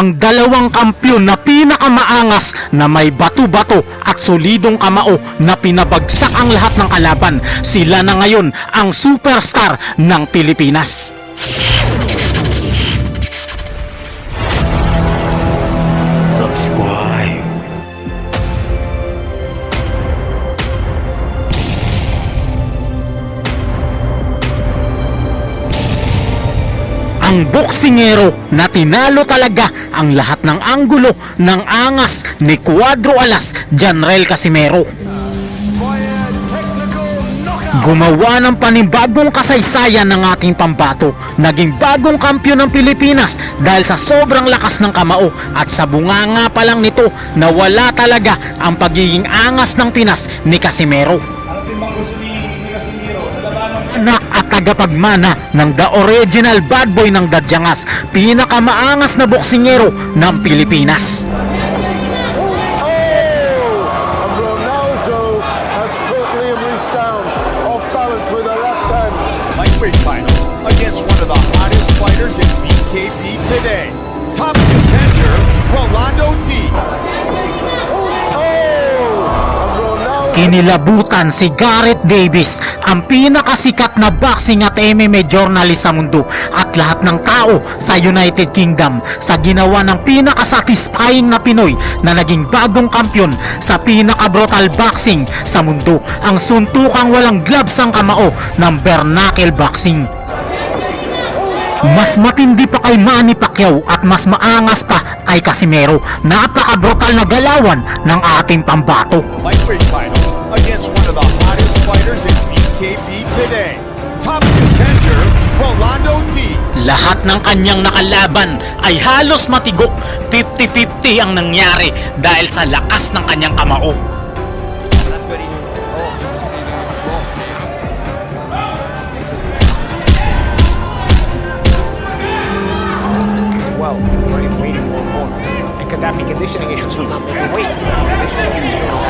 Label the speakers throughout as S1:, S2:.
S1: ang dalawang kampyon na pinakamaangas na may bato-bato at solidong kamao na pinabagsak ang lahat ng kalaban. Sila na ngayon ang superstar ng Pilipinas. Subscribe. Ang boksingero na tinalo talaga ang lahat ng anggulo ng angas ni Cuadro Alas, Janrel Casimero. Gumawa ng panibagong kasaysayan ng ating pambato. Naging bagong kampyon ng Pilipinas dahil sa sobrang lakas ng kamao at sa bunganga pa lang nito na wala talaga ang pagiging angas ng Pinas ni Casimero. Anak at tagapagmana ng the original bad boy ng Dadyangas, pinakamaangas na boksingero ng Pilipinas.
S2: Lightweight final against one of the hottest fighters in BKB today. Top contender, Rolando D.
S1: Kinilabutan si Gareth Davis, ang pinakasikat na boxing at MMA journalist sa mundo at lahat ng tao sa United Kingdom sa ginawa ng pinakasatisfying na Pinoy na naging bagong kampyon sa pinaka-brutal boxing sa mundo, ang suntukang walang gloves ang kamao ng bare-knuckle boxing. Mas matindi pa kay Manny Pacquiao at mas maangas pa kay Casimero. Napaka-brutal na galawan ng ating pambato.
S2: Lightweight final against one of the hottest fighters in BKB today. Top contender, Rolando D.
S1: Lahat ng kanyang nakalaban ay halos matigok. 50-50 ang nangyari dahil sa lakas ng kanyang kamao.
S3: Well, right, waiting for more. And could that be conditioning issues from not making weight? Conditioning issues, you know.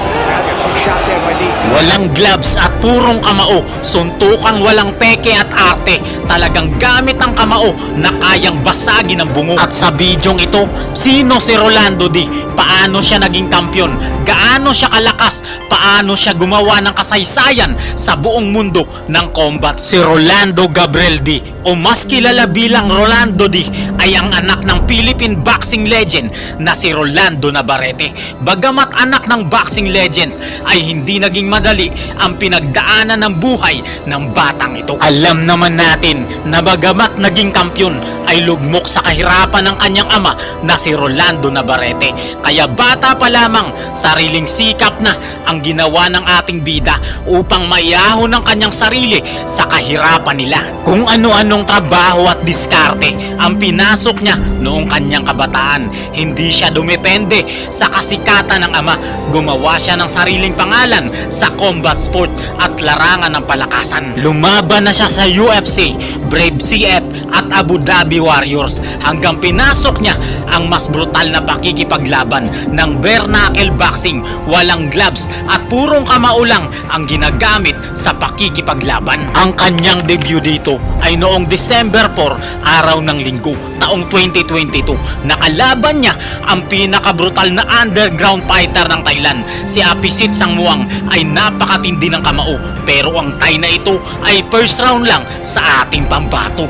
S3: Shot there by the...
S1: Walang gloves at purong kamao, suntukang walang peke at arte. Talagang gamit ang kamao na kayang basagin ang bungo. At sa bidyong ito, sino si Rolando D? Paano siya naging kampyon? Gaano siya kalakas? Paano siya gumawa ng kasaysayan sa buong mundo ng combat? Si Rolando Gabriel D, o mas kilala bilang Rolando D, ay ang anak ng Philippine boxing legend na si Rolando Navarrete. Bagamat anak ng boxing legend, ay hindi naging madali ang pinagdaanan ng buhay ng batang ito. Alam naman natin na bagamat naging kampyon, ay lugmok sa kahirapan ng kanyang ama na si Rolando Navarrete. Kaya bata pa lamang, sariling sikap na ang ginawa ng ating bida upang maiahon ng kanyang sarili sa kahirapan nila. Kung ano-anong trabaho at diskarte ang pinasok niya noong kanyang kabataan. Hindi siya dumepende sa kasikatan ng ama. Gumawa siya ng sariling pangalan sa combat sport at larangan ng palakasan. Lumaban na siya sa UFC, Brave CF at Abu Dhabi Warriors hanggang pinasok niya ang mas brutal na pakikipaglaban ng bare-knuckle boxing. Walang gloves at purong kamao lang ang ginagamit sa pakikipaglaban. Ang kanyang debut dito ay noong December 4, araw ng linggo, taong 2022. Nakalaban niya ang pinakabrutal na underground fighter ng Thailand. Si Apisit Sangmuang ay napakatindi ng kamao, pero ang Thai na ito ay first round lang sa ating pambato.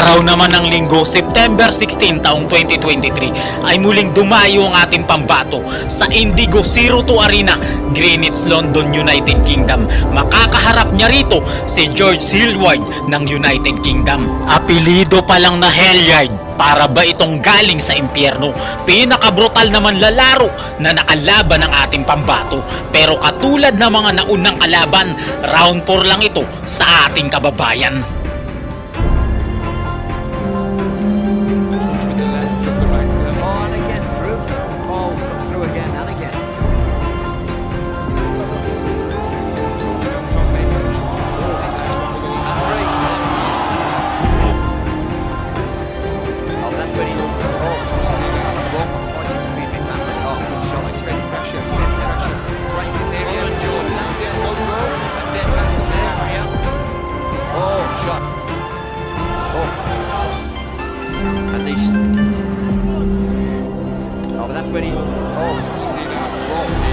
S1: Araw naman ng linggo, September 16 taong 2023 ay muling dumayo ang ating pambato sa Indigo 02 Arena, Greenwich, London, United Kingdom. Makakaharap niya rito si George Hillward ng United Kingdom. Apelido pa lang na Hellyard, para ba itong galing sa impyerno? Pinakabrutal naman lalaro na nakalaban ng ating pambato. Pero katulad ng mga naunang kalaban, round 4 lang ito sa ating kababayan.
S4: Took the right to the ball and again through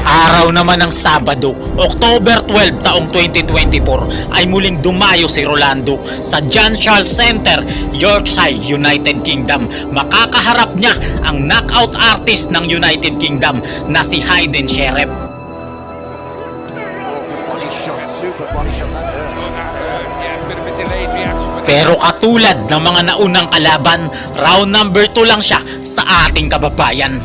S1: Araw naman ng Sabado, October 12 taong 2024 ay muling dumayo si Rolando sa John Charles Center, Yorkshire, United Kingdom. Makakaharap niya ang knockout artist ng United Kingdom na si Hayden Sheriff.
S3: Body shot, super body shot. That hurt.
S1: Pero katulad ng mga naunang kalaban, round number 2 lang siya sa ating kababayan.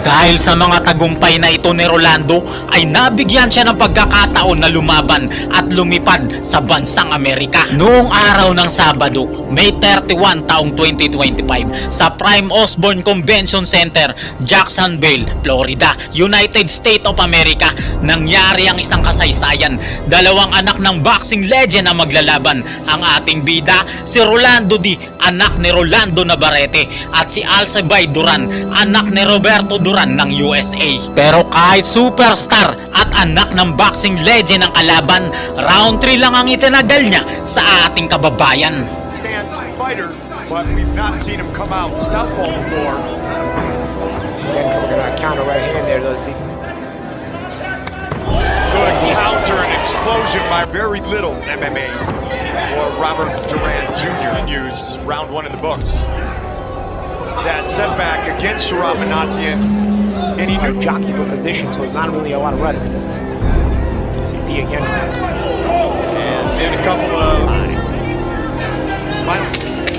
S1: Dahil sa mga tagumpay na ito ni Rolando ay nabigyan siya ng pagkakataon na lumaban at lumipad sa bansang Amerika. Noong araw ng Sabado, May 31 taong 2025 sa Prime Osborne Convention Center, Jacksonville, Florida, United States of America, nangyari ang isang kasaysayan. Dalawang anak ng boxing legend ang maglalaban. Ang ating bida, si Rolando D, anak ni Rolando Navarrete, at si Alcibay Duran, anak ni Roberto Duran ng USA. Pero kahit superstar at anak ng boxing legend ang kalaban, round 3 lang ang itinagal niya sa ating kababayan.
S2: Stance fighter, but we've not seen him come out southpaw before.
S3: Again, looking at that counter right hand there. Those deep.
S2: Good counter and explosion by very little MMA for Robert Duran Jr. Use round 1 in the books. That setback against Surab Manassian, and he knew
S3: Jockey for position, so it's not really a lot of rest. See D again.
S2: and then a couple of final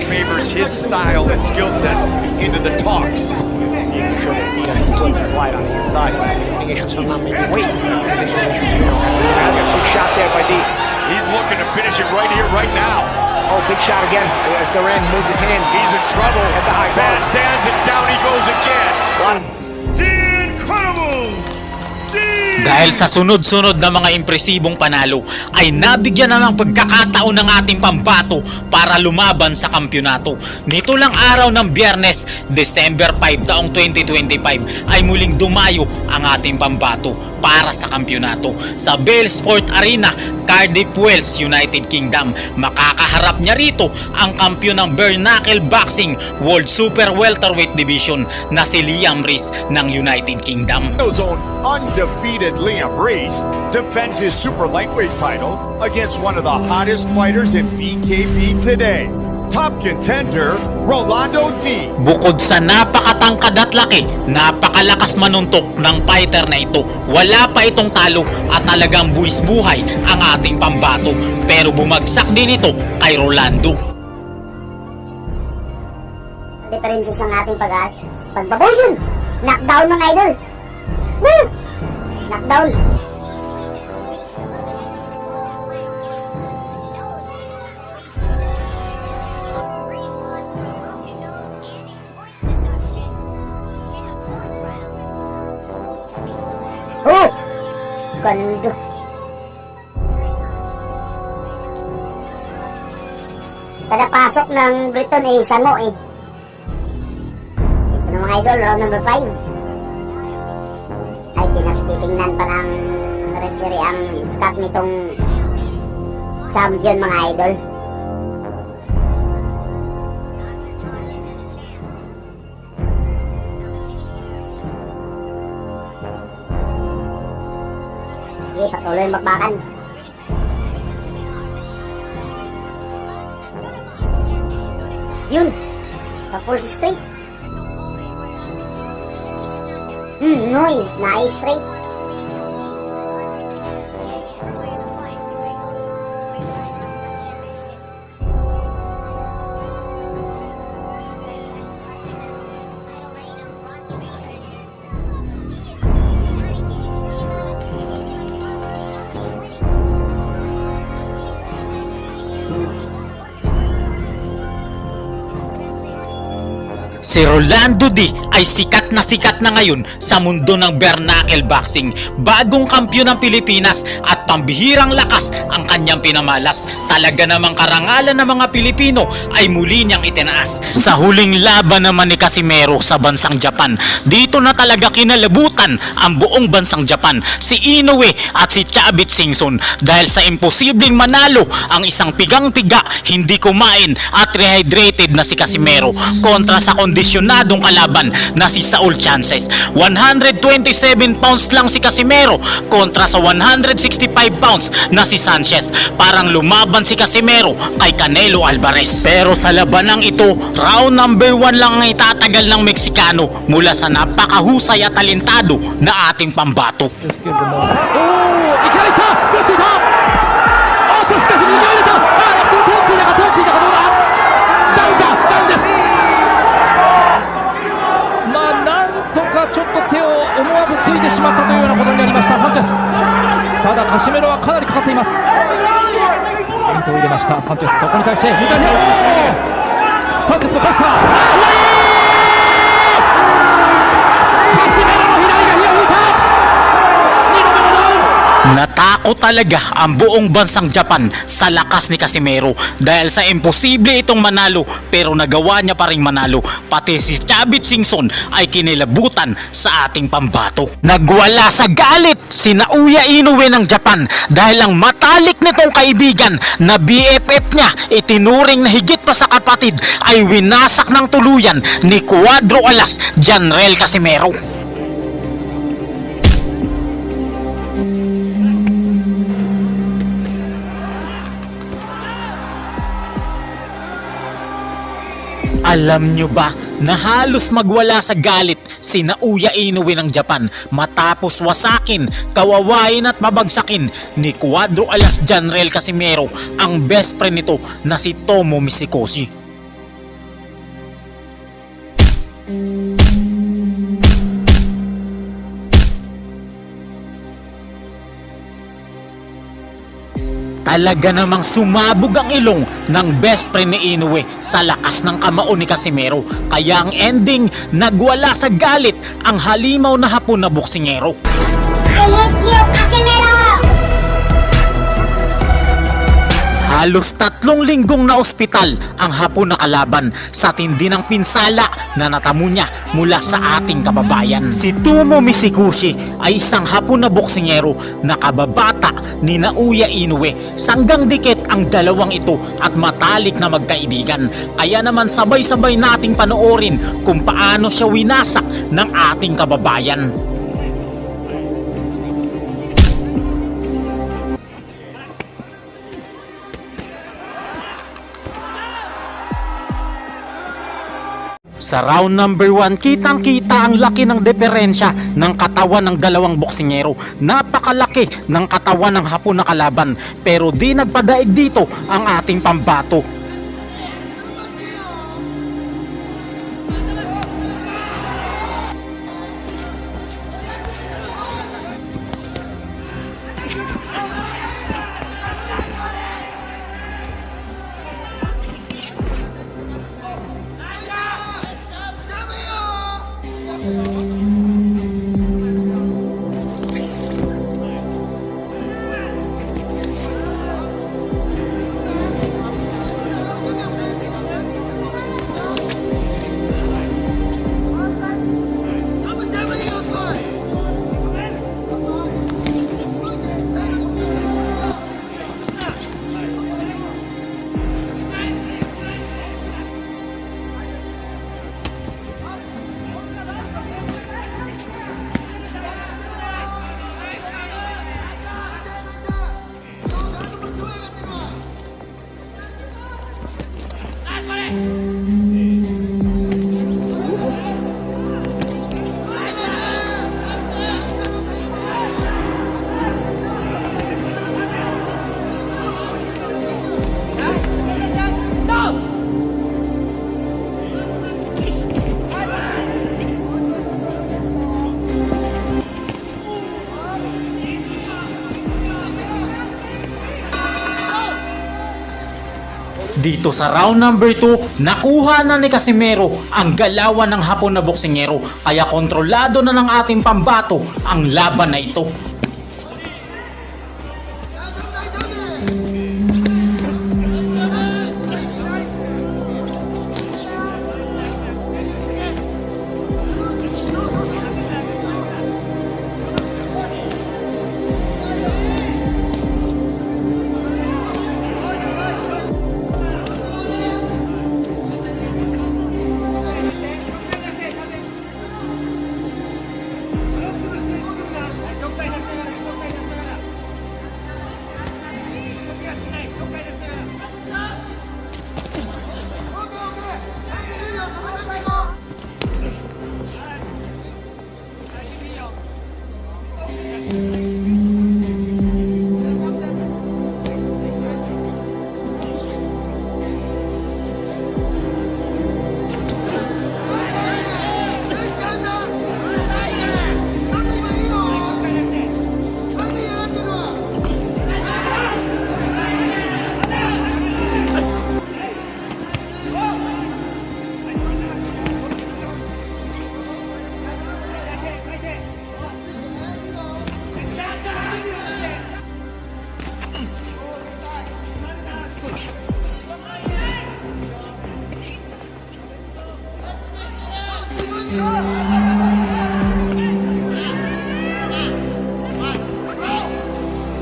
S2: favors his style and skill set into the talks.
S3: See, you can show that D doesn't slip and slide on the inside. Any issues from not making weight. Conditioning issues, you know. Big shot there by D.
S2: He's looking to finish it right here, right now.
S3: Oh, big shot again as Duran moved his hand.
S2: He's in trouble.
S3: At the high bar.
S2: Bad stands and down he goes again.
S3: One.
S2: The Incredible!
S1: Dahil sa sunod-sunod na mga impresibong panalo ay nabigyan na ng pagkakataon ng ating pambato para lumaban sa kampyonato. Nito lang araw ng Biyernes, December 5 taong 2025 ay muling dumayo ang ating pambato para sa kampyonato sa Bell Sport Arena, Cardiff, Wales, United Kingdom. Makakaharap niya rito ang kampiyon ng bare knuckle boxing World Super Welterweight Division na si Liam Reese ng United Kingdom.
S2: His own undefeated Liam Reese defends his super lightweight title against one of the hottest fighters in BKB today, top contender Rolando D.
S1: Bukod sa napakatangkad at laki, napakalakas manuntok ng fighter na ito. Wala pa itong talo at talagang buwis buhay ang ating pambato. Pero bumagsak din ito kay Rolando.
S4: Differences ng ating pagbabaw yun. Knockdown mga idol. Woo! Knockdown. Oh! Ganda. Kada pasok ng Briton eh, isa mo eh. Ito na mga idol, round number 5. Ay, pinagtitingnan pa ng referee ang stat nitong champion mga idol. Sige, patuloy magbakan. Yun, sa full straight. Noise, nice straight.
S1: Si Rolando D ay sikat na ngayon sa mundo ng bare knuckle boxing. Bagong kampiyon ng Pilipinas at pambihirang lakas ang kanyang pinamalas. Talaga namang karangalan ng mga Pilipino ay muli niyang itinaas. Sa huling laban naman ni Casimero sa bansang Japan, dito na talaga kinalabutan ang buong bansang Japan, si Inoue at si Chavit Singson, dahil sa imposibleng manalo ang isang pigang-piga, hindi kumain at rehydrated na si Casimero kontra sa kondisyonadong kalaban na si Saul Chances. 127 pounds lang si Casimero kontra sa 165 pounds na si Sanchez. Parang lumaban si Casimero kay Canelo Alvarez. Pero sa labanang ito, round number 1 lang ang itatagal ng Meksikano mula sa napakahusay at talentado na ating pambato.
S5: いきなりいった手をついたあっとしかし右を入れた手をついたかどうだダウンですまあなんとかちょっと手を思わずついてしまったというようなことになりましたサンチェス。ただカシメロはかなりかかっています。ポイントを入れましたサンチェス。そこに対して左サンチェスも返したカシメロの左が火を吹いた。
S1: Natakot talaga ang buong bansang Japan sa lakas ni Casimero dahil sa imposible itong manalo, pero nagawa niya pa ring manalo. Pati si Chavit Singson ay kinilabutan sa ating pambato. Nagwala sa galit si Naoya Inoue ng Japan dahil ang matalik nitong kaibigan na BFF niya, itinuring na higit pa sa kapatid, ay winasak ng tuluyan ni Cuadro Alas Janrel Casimero. Alam nyo ba na halos magwala sa galit si Naoya Inoue ng Japan matapos wasakin, kawawain at mabagsakin ni Cuadro Alas Janrel Casimero ang best friend nito na si Tomo Misikoshi. Talaga namang sumabog ang ilong ng best friend ni Inoue sa lakas ng kamao ni Casimero. Kaya ang ending, nagwala sa galit ang halimaw na hapon na boksingero. Halos 3 linggong na ospital ang hapon na kalaban sa tindi ng pinsala na natamo niya mula sa ating kababayan. Si Tomo Misikoshi ay isang hapon na boksingero na kababata ni Naoya Inoue. Sanggang dikit ang dalawang ito at matalik na magkaibigan. Kaya naman sabay-sabay nating panoorin kung paano siya winasak ng ating kababayan. Sa round number 1, kitang-kita ang laki ng diferensya ng katawan ng dalawang boksingero. Napakalaki ng katawan ng hapon na kalaban, pero di nagpadaig dito ang ating pambato. Dito sa round number 2, nakuha na ni Casimero ang galawan ng Hapon na boksingero, kaya kontrolado na ng ating pambato ang laban na ito.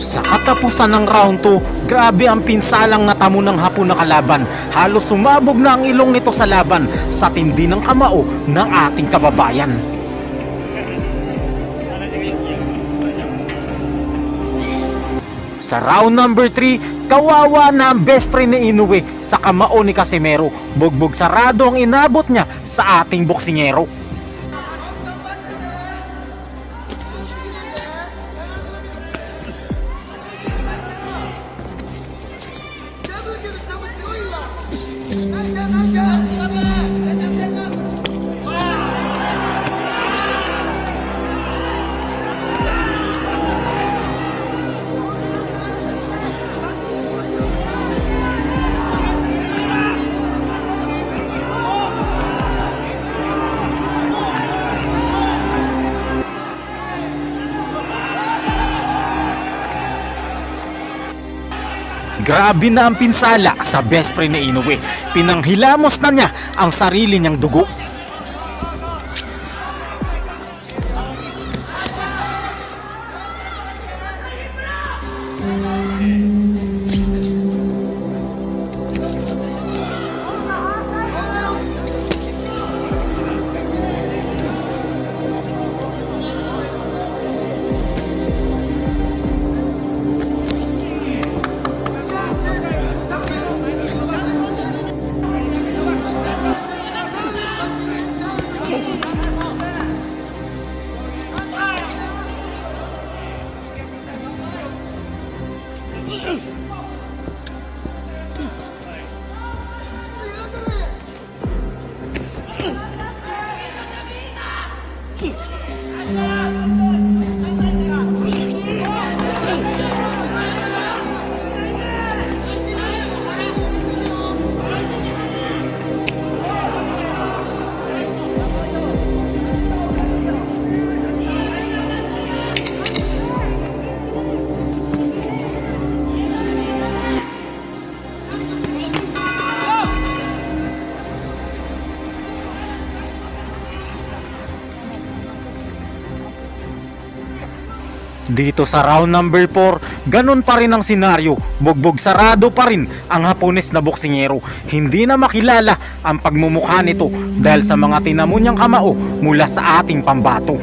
S1: Sa katapusan ng round 2, grabe ang pinsalang natamo ng Hapon na kalaban. Halos sumabog na ang ilong nito sa laban sa tindi ng kamao ng ating kababayan. Sa round number 3, kawawa na ang best friend ni Inoue sa kamao ni Casimero. Bugbog sarado ang inabot niya sa ating boksingero. Grabe na ang pinsala sa best friend ni Inoue. Pinanghilamos na niya ang sarili niyang dugo. Dito sa round number 4, ganun pa rin ang senaryo. Bugbog sarado pa rin ang Hapones na boksingero. Hindi na makilala ang pagmumukha nito dahil sa mga tinamo niyang kamao mula sa ating pambato.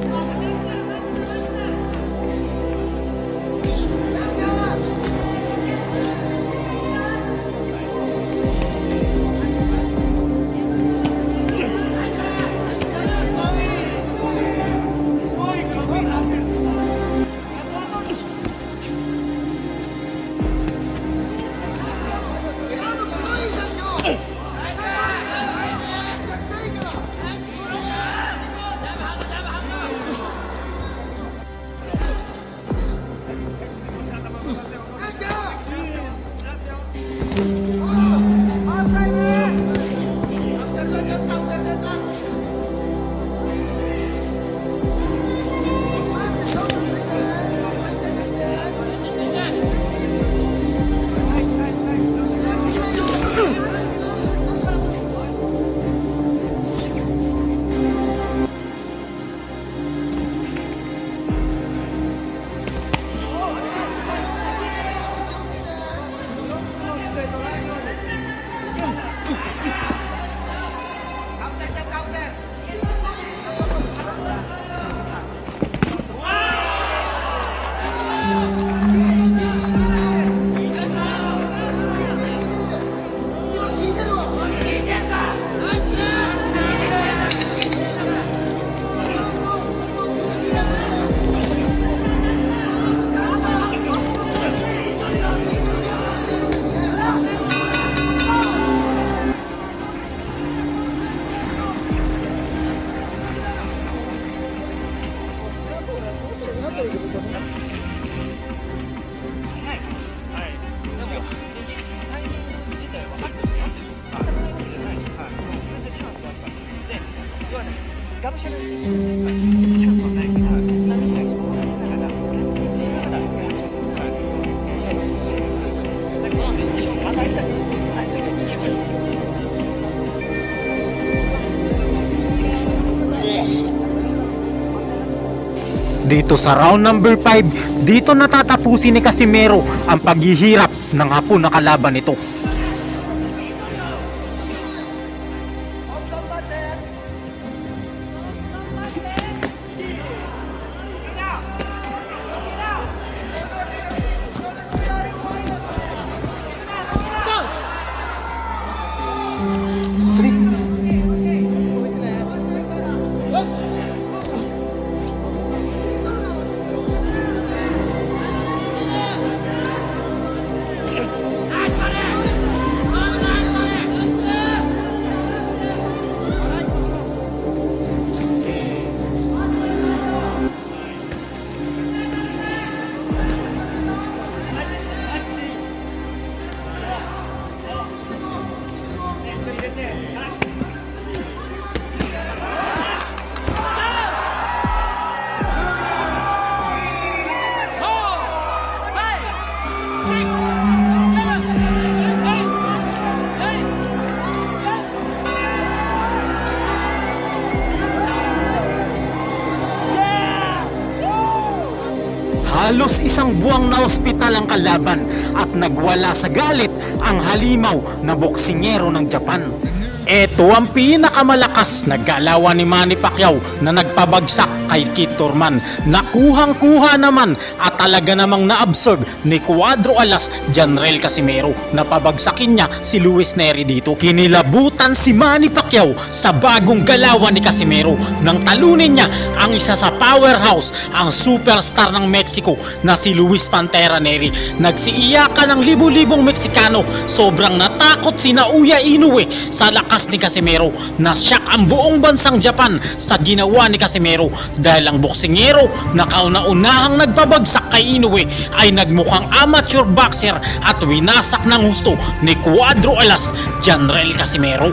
S1: Dito sa round number 5, dito natatapusin ni Casimero ang paghihirap ng hapon na kalaban nito. Halos isang buwang na ospital ang kalaban at nagwala sa galit ang halimaw na boksingero ng Japan. Ito ang pinakamalakas na galawan ni Manny Pacquiao na nagpabagsak kay Kit Thurman. Nakuhang-kuha naman at talaga namang na-absorb ni Cuadro Alas Janrel Casimero na pabagsakin niya si Luis Nery dito. Kinilabutan si Manny Pacquiao sa bagong galawan ni Casimero nang talunin niya ang isa sa powerhouse, ang superstar ng Mexico na si Luis Pantera Nery. Nagsiiyakan ng libu-libong Meksikano, sobrang natakot si Naoya Inoue sa lakas ni Casimero. Nasyak ang buong bansang Japan sa ginawa ni Casimero dahil ang boksingero na kauna-unahang nagpabagsak kay Inoue ay nagmukhang amateur boxer at winasak ng husto ni Cuadro Alas Janrel Casimero.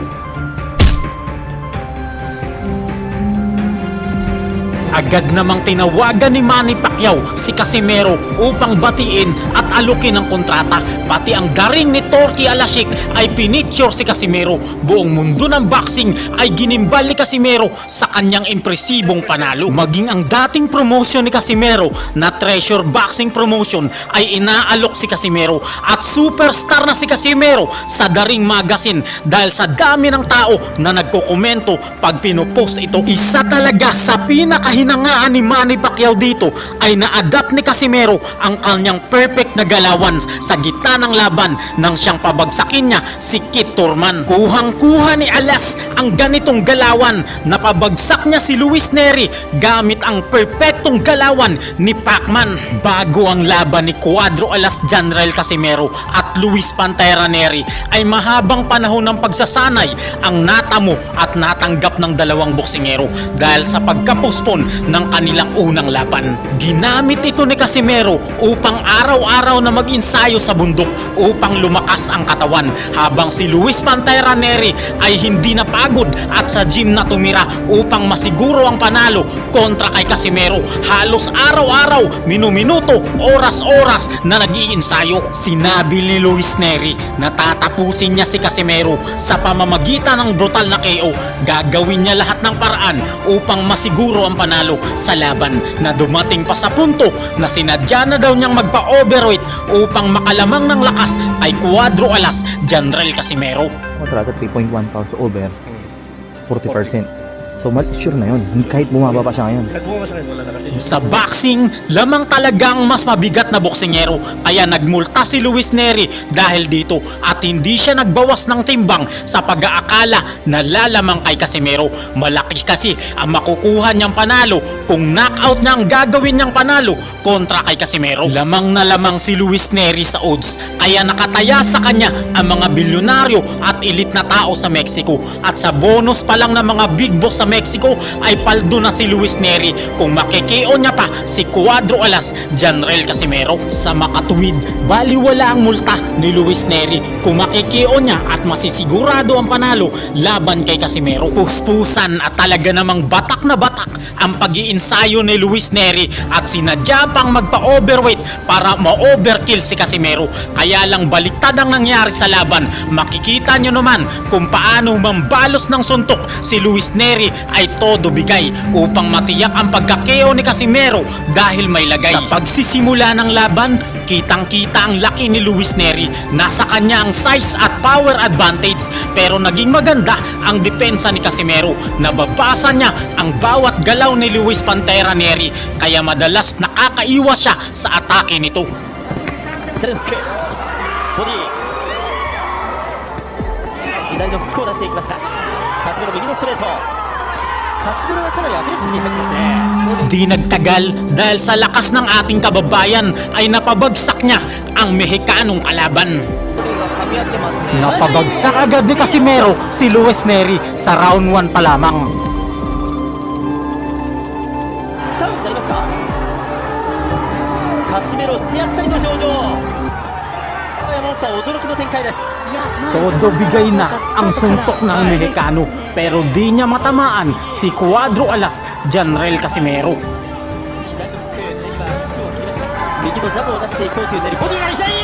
S1: Agad namang tinawagan ni Manny Pacquiao si Casimero upang batiin at alukin ang kontrata. Pati ang daring ni Torky Alasik ay pinicture si Casimero. Buong mundo ng boxing ay ginimbal ni Casimero sa kanyang impresibong panalo. Maging ang dating promotion ni Casimero na Treasure Boxing Promotion ay inaalok si Casimero at superstar na si Casimero sa Daring Magazine dahil sa dami ng tao na nagkokomento pag pinupost ito. Isa talaga sa pinakahinangaan ni Manny Pacquiao dito ay na-adapt ni Casimero ang kanyang perfect na galawan sa gitna ng laban nang siyang pabagsakin niya si Kit Thurman. Kuhang-kuha ni Alas ang ganitong galawan na pabagsak niya si Luis Nery gamit ang perfectong galawan ni Pacman. Bago ang laban ni Cuadro Alas Janrel Casimero at Luis Pantera Nery ay mahabang panahon ng pagsasanay ang natamo at natanggap ng dalawang boksingero dahil sa pagkapospon ng kanilang unang laban. Ginamit ito ni Casimero upang araw-araw na mag-insayo sa bundok upang lumakas ang katawan, habang si Luis Pantera Nery ay hindi napagod at sa gym na tumira upang masiguro ang panalo kontra kay Casimero. Halos araw-araw, minuminuto, oras-oras na nag-iinsayo. Sinabi ni Luis Nery na tatapusin niya si Casimero sa pamamagitan ng brutal na KO. Gagawin niya lahat ng paraan upang masiguro ang panalo sa laban, na dumating pa sa punto na sinadya na daw niyang magpa-overweight upang makalamang ng lakas kay Cuadro Alas Janrel Casimero.
S6: Kontrata 3.1 pounds over 40%. So sure na yun, kahit bumaba pa siya ngayon.
S1: Sa boxing, lamang talagang mas mabigat na boksingero, kaya nagmulta si Luis Nery dahil dito at hindi siya nagbawas ng timbang sa pag-aakala na lalamang kay Casimero. Malaki kasi ang makukuha niyang panalo kung knockout na ang gagawin niyang panalo kontra kay Casimero. Lamang na lamang si Luis Nery sa odds, kaya nakataya sa kanya ang mga bilyonaryo at elite na tao sa Mexico. At sa bonus pa lang ng mga big boss sa Mexico ay paldo na si Luis Nery kung makikio niya pa si Cuadro Alas Janrel Casimero. Sa makatuwid, baliwala ang multa ni Luis Nery kung makikio niya at masisigurado ang panalo laban kay Casimero. Puspusan at talaga namang batak na batak ang pag-iinsayo ni Luis Nery at sinadya pang magpa-overweight para ma-overkill si Casimero. Kaya lang baliktad ang nangyari sa laban. Makikita nyo naman kung paano mambalos ng suntok si Luis Nery ay todo bigay upang matiyak ang pagkakeo ni Casimero dahil may lagay. Sa pagsisimula ng laban, kitang-kita ang laki ni Luis Neri. Nasa kanya ang size at power advantage pero naging maganda ang depensa ni Casimero. Nababasa niya ang bawat galaw ni Luis Pantera Neri kaya madalas nakakaiwas siya sa atake nito.
S7: 左のフックボディ左のフックを出していきました。カシメロ右のストレート。カシメロがかなりアグレッシブに入ってますね。
S1: Di nagtagal dahil sa lakas ng ating kababayan ay napabagsak niya ang Mexicanong kalaban. Napabagsak agad ni Casimero si Luis Neri sa round 1 pa lamang.
S7: ダウンになりますか。カシメロしてやったりの表情。山本さん驚きの展開です。
S1: Todo bigay na ang suntok ng Mexicano pero di niya matamaan si Cuadro Alas Janrel Casimero.
S7: 左のフックネリはフックを切りました。右のジャブを出していこうというネリ。ボディが左。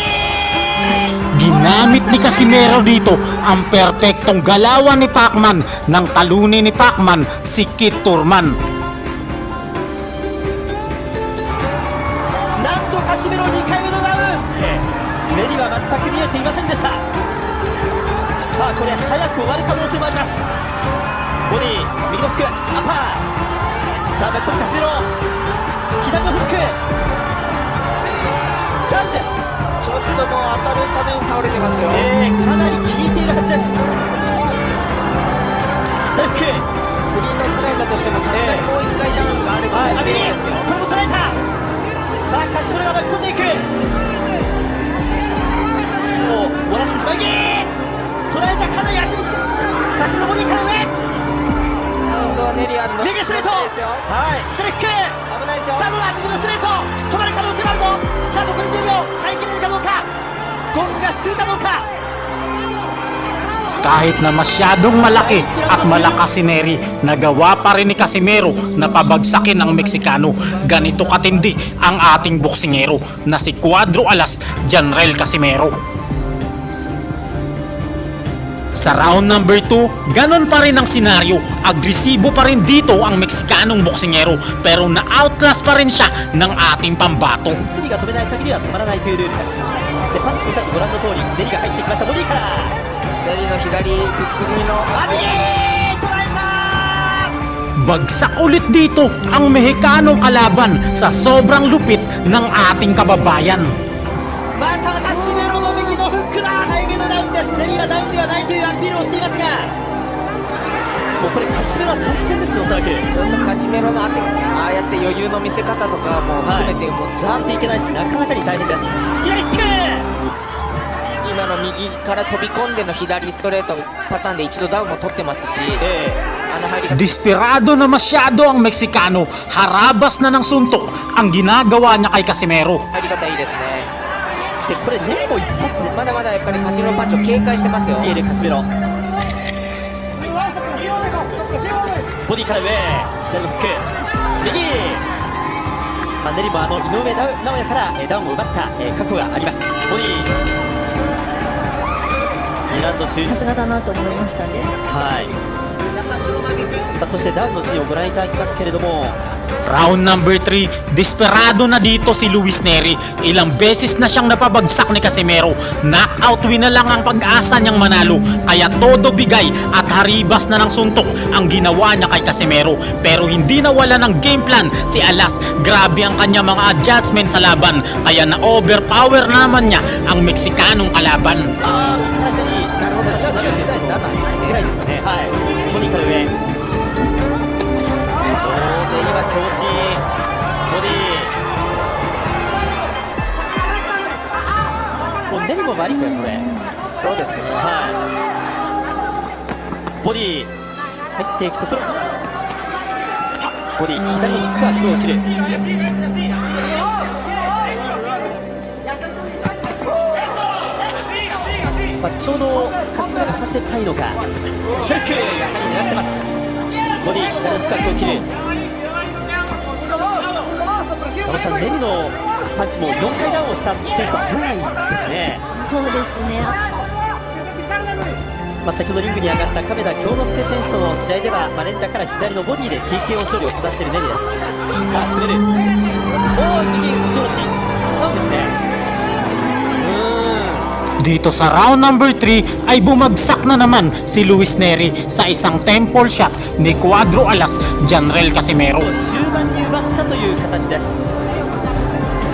S1: Ginamit ni Casimero dito ang perpektong galawan ni Pacman nang talunin ni Pacman si Kit Turman.
S7: なんとカシメロ2回目のダウン。ネリは全く見えていませんでした。さあこれ早く終わる可能性もあります。ボディ右のフックアッパー。さあバックのカシメロ左のフックダウンです。
S3: ちょっともう当たるために倒れてますよ。
S7: かなり効いているはずです。左フック
S3: フリーのクラインだとしてもさすがにもう一回ダウンがあれば
S7: アビ
S3: ですよ。
S7: これも捉えた。さあカシメロが巻き込んでいく。もうもらってしまい捉えた。かなり足に来た。カシメロボディから上。
S3: ラウンドはネリアンの
S7: 右ストレート。
S3: ですよ。
S7: はい左フック。
S3: 危ないですよ。
S7: さあどうだ右のストレート止まる可能性もあるぞ。さあ残り10秒耐えきれるかどうか。ゴングが救うかどうか。
S1: Kahit na masyadong malaki at malakas si Neri, nagawa pa rin ni Casimero na pabagsakin ang Mexicano. Ganito katindi ang ating boksingero na si Cuadro Alas Janrel Casimero. Sa round number 2, ganon pa rin ang senaryo. Agresibo pa rin dito ang Mexicanong boksingero pero na-outlast pa rin siya ng ating pambato.
S7: ネリが止めない限りは止まらないというルールです。でパンチの数ご覧の通りネリが入ってきました。ボディから
S3: ネリの左フック組の
S7: アビー捉えた。
S1: Bagsak ulit dito ang Mexicanong kalaban sa sobrang lupit ng ating kababayan.
S7: またカシメロの右のフックだ。背後のダウンです。ネリはダウンではないというアピールをしていますがもうこれカシメロは短期戦ですね。おそらく
S3: ちょっとカシメロのああやって余裕の見せ方とかも含めてもう
S7: ざんでいけないしなかなかに大変です。左フック
S3: 今の右から飛び込んでの左ストレートパターンで一度ダウンも取ってますし、あの入り方
S1: Desperado na masyado ang Mexicano, harabas na ng suntok ang ginagawa niya kay Casimero.
S3: 入り方いいですね。
S7: でこれネリも一発で
S3: まだまだやっぱりカシメロパンチを警戒してますよ。
S7: 見えるカシメロボディから上左のフック右、ネリも井上尚弥からダウンを奪った過去があります。ボディ2ラウンド終了。
S8: さすがだなと思いましたね。
S7: はい、そしてダウンのシーンをご覧いただきますけれども
S1: Round number 3, desperado na dito si Luis Neri. Ilang beses na siyang napabagsak ni Casimero. Knockout win na lang ang pag-asa niyang manalo. Kaya todo bigay at haribas na ng suntok ang ginawa niya kay Casimero. Pero hindi nawala ng game plan si Alas. Grabe ang kanya mga adjustment sa laban. Kaya na-overpower naman niya ang Mexicanong kalaban.
S3: なるほど、じゃあ10対7ですかね。
S7: ぐらいですかね。はい。ボディから上。ネリは強振。ボディ。もうネリも悪いですよこれ。
S3: そうですね。
S7: はい。ボディ入っていくところ。ボディ左のフックは空を切る。ちょうどカシメロがさせたいのか。左フックやはり狙ってます。ボディ左のフックを切る。山本さんネリのパンチも4回ダウンをした選手は多いですね。
S8: そうですね。
S7: 先ほどリングに上がった亀田京之介選手との試合では、連打から左のボディで TKO 勝利を下っているネリです。さあ詰める、おーい、右打ち下ろしなんですね。
S1: Dito sa round number 3 ay bumagsak na naman si Luis Neri sa isang temple shot ni Cuadro Alas Janrel Casimero.
S7: 終盤に奪ったという形です。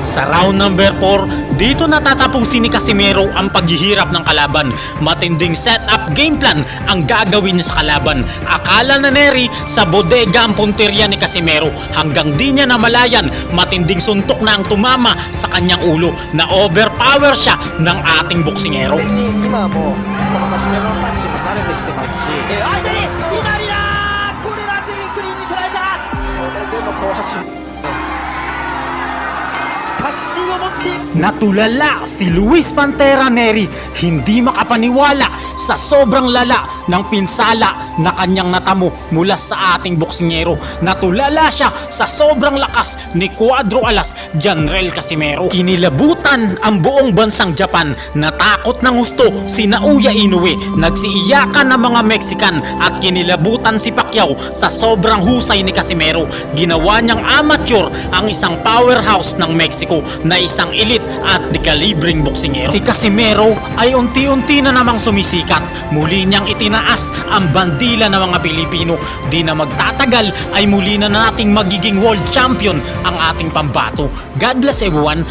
S1: Sa round number 4, dito natatapusin ni Casimero ang paghihirap ng kalaban. Matinding setup game plan ang gagawin niya sa kalaban. Akala na Neri sa bodega ang punteriya ni Casimero hanggang di niya namalayan matinding suntok na ang tumama sa kanyang ulo na overpower siya ng ating boksingero.
S3: 今はもうこのカシメロのタッチも慣れてきてますし、
S7: 相手に左だ、これは全員クリーンに捉えた。
S3: それでも好発進、
S7: 確信を持って
S1: Natulala si Luis Pantera Neri, hindi makapaniwala sa sobrang lala ng pinsala na kanyang natamo mula sa ating boksingero. Natulala siya sa sobrang lakas ni Cuadro Alas Janrel Casimero. Kinilabutan ang buong bansang Japan, natakot ng gusto si Naoya Inoue, nagsiiyakan ng mga Mexican at kinilabutan si Pacquiao sa sobrang husay ni Casimero. Ginawa niyang amateur ang isang powerhouse ng Mexico na isang elite at di kalibreng boksingero. Si Casimero ay unti-unti na namang sumisikat. Muli niyang itinaas ang bandila ng mga Pilipino. Di na magtatagal ay muli na nating magiging world champion ang ating pambato. God bless everyone.